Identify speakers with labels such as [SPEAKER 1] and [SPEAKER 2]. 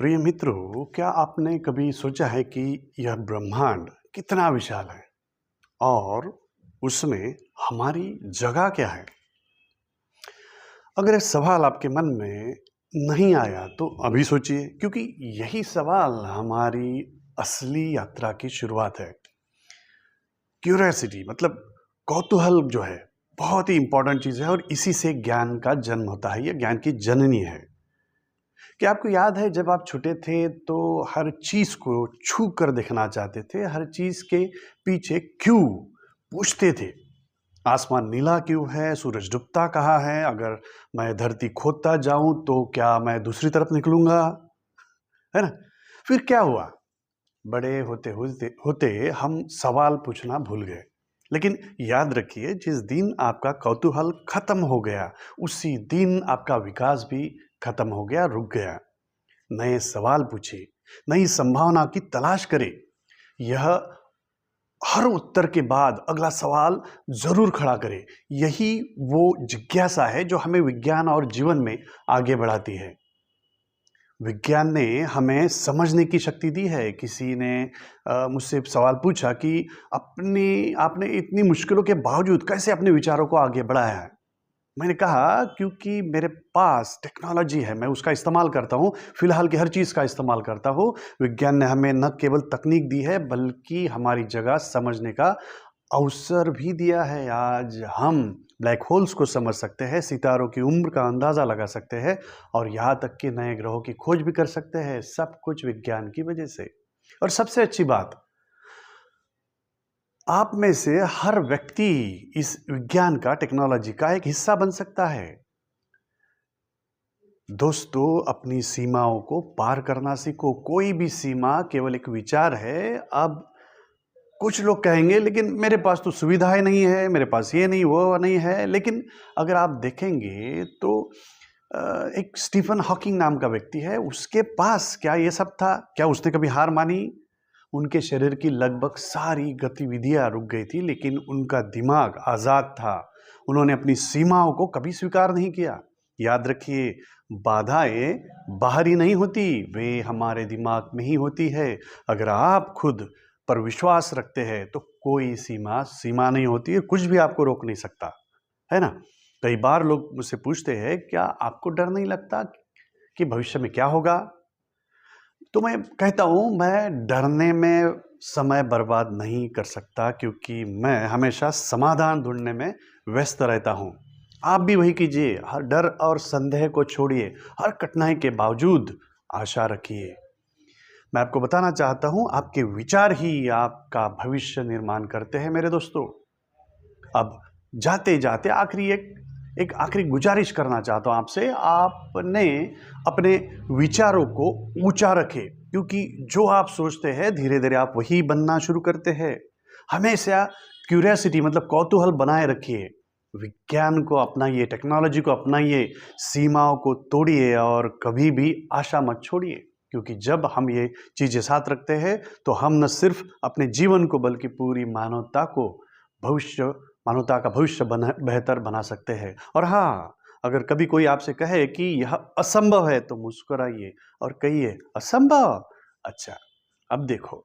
[SPEAKER 1] प्रिय मित्रों, क्या आपने कभी सोचा है कि यह ब्रह्मांड कितना विशाल है और उसमें हमारी जगह क्या है? अगर ये सवाल आपके मन में नहीं आया तो अभी सोचिए, क्योंकि यही सवाल हमारी असली यात्रा की शुरुआत है। क्यूरियोसिटी मतलब कौतूहल जो है बहुत ही इंपॉर्टेंट चीज़ है और इसी से ज्ञान का जन्म होता है। यह ज्ञान की जननी है। क्या आपको याद है जब आप छोटे थे तो हर चीज़ को छू कर देखना चाहते थे, हर चीज़ के पीछे क्यों पूछते थे? आसमान नीला क्यों है? सूरज डूबता कहाँ है? अगर मैं धरती खोदता जाऊं तो क्या मैं दूसरी तरफ निकलूंगा? है ना? फिर क्या हुआ? बड़े होते होते होते हम सवाल पूछना भूल गए। लेकिन याद रखिए, जिस दिन आपका कौतूहल खत्म हो गया उसी दिन आपका विकास भी खत्म हो गया, रुक गया। नए सवाल पूछिए, नई संभावना की तलाश करें। यह हर उत्तर के बाद अगला सवाल जरूर खड़ा करें। यही वो जिज्ञासा है जो हमें विज्ञान और जीवन में आगे बढ़ाती है। विज्ञान ने हमें समझने की शक्ति दी है। किसी ने मुझसे सवाल पूछा कि अपनी आपने इतनी मुश्किलों के बावजूद कैसे अपने विचारों को आगे बढ़ाया है? मैंने कहा क्योंकि मेरे पास टेक्नोलॉजी है, मैं उसका इस्तेमाल करता हूँ, फिलहाल की हर चीज़ का इस्तेमाल करता हूँ। विज्ञान ने हमें न केवल तकनीक दी है बल्कि हमारी जगह समझने का अवसर भी दिया है। आज हम ब्लैक होल्स को समझ सकते हैं, सितारों की उम्र का अंदाज़ा लगा सकते हैं और यहाँ तक कि नए ग्रहों की खोज भी कर सकते हैं। सब कुछ विज्ञान की वजह से। और सबसे अच्छी बात, आप में से हर व्यक्ति इस विज्ञान का, टेक्नोलॉजी का एक हिस्सा बन सकता है। दोस्तों, अपनी सीमाओं को पार करना सीखो। कोई भी सीमा केवल एक विचार है। अब कुछ लोग कहेंगे लेकिन मेरे पास तो सुविधाएं नहीं है, मेरे पास ये नहीं वो नहीं है। लेकिन अगर आप देखेंगे तो एक स्टीफन हॉकिंग नाम का व्यक्ति है, उसके पास क्या ये सब था? क्या उसने कभी हार मानी? उनके शरीर की लगभग सारी गतिविधियां रुक गई थी, लेकिन उनका दिमाग आज़ाद था। उन्होंने अपनी सीमाओं को कभी स्वीकार नहीं किया। याद रखिए, बाधाएं बाहरी नहीं होती, वे हमारे दिमाग में ही होती है। अगर आप खुद पर विश्वास रखते हैं तो कोई सीमा सीमा नहीं होती है, कुछ भी आपको रोक नहीं सकता, है ना? कई बार लोग मुझसे पूछते हैं, क्या आपको डर नहीं लगता कि भविष्य में क्या होगा? तो मैं कहता हूँ, मैं डरने में समय बर्बाद नहीं कर सकता, क्योंकि मैं हमेशा समाधान ढूंढने में व्यस्त रहता हूँ। आप भी वही कीजिए। हर डर और संदेह को छोड़िए। हर कठिनाई के बावजूद आशा रखिए। मैं आपको बताना चाहता हूँ, आपके विचार ही आपका भविष्य निर्माण करते हैं मेरे दोस्तों। अब जाते जाते एक आखिरी गुजारिश करना चाहता हूं आपसे। आपने अपने विचारों को ऊंचा रखें, क्योंकि जो आप सोचते हैं धीरे धीरे आप वही बनना शुरू करते हैं। हमेशा क्यूरियोसिटी मतलब कौतूहल बनाए रखिए। विज्ञान को अपनाइए, टेक्नोलॉजी को अपनाइए, सीमाओं को तोड़िए और कभी भी आशा मत छोड़िए। क्योंकि जब हम ये चीजें साथ रखते हैं तो हम न सिर्फ अपने जीवन को बल्कि पूरी भविष्य मानवता का भविष्य बेहतर बना सकते हैं। और हाँ, अगर कभी कोई आपसे कहे कि यह असंभव है तो मुस्कुराइए और कहिए, असंभव? अच्छा, अब देखो,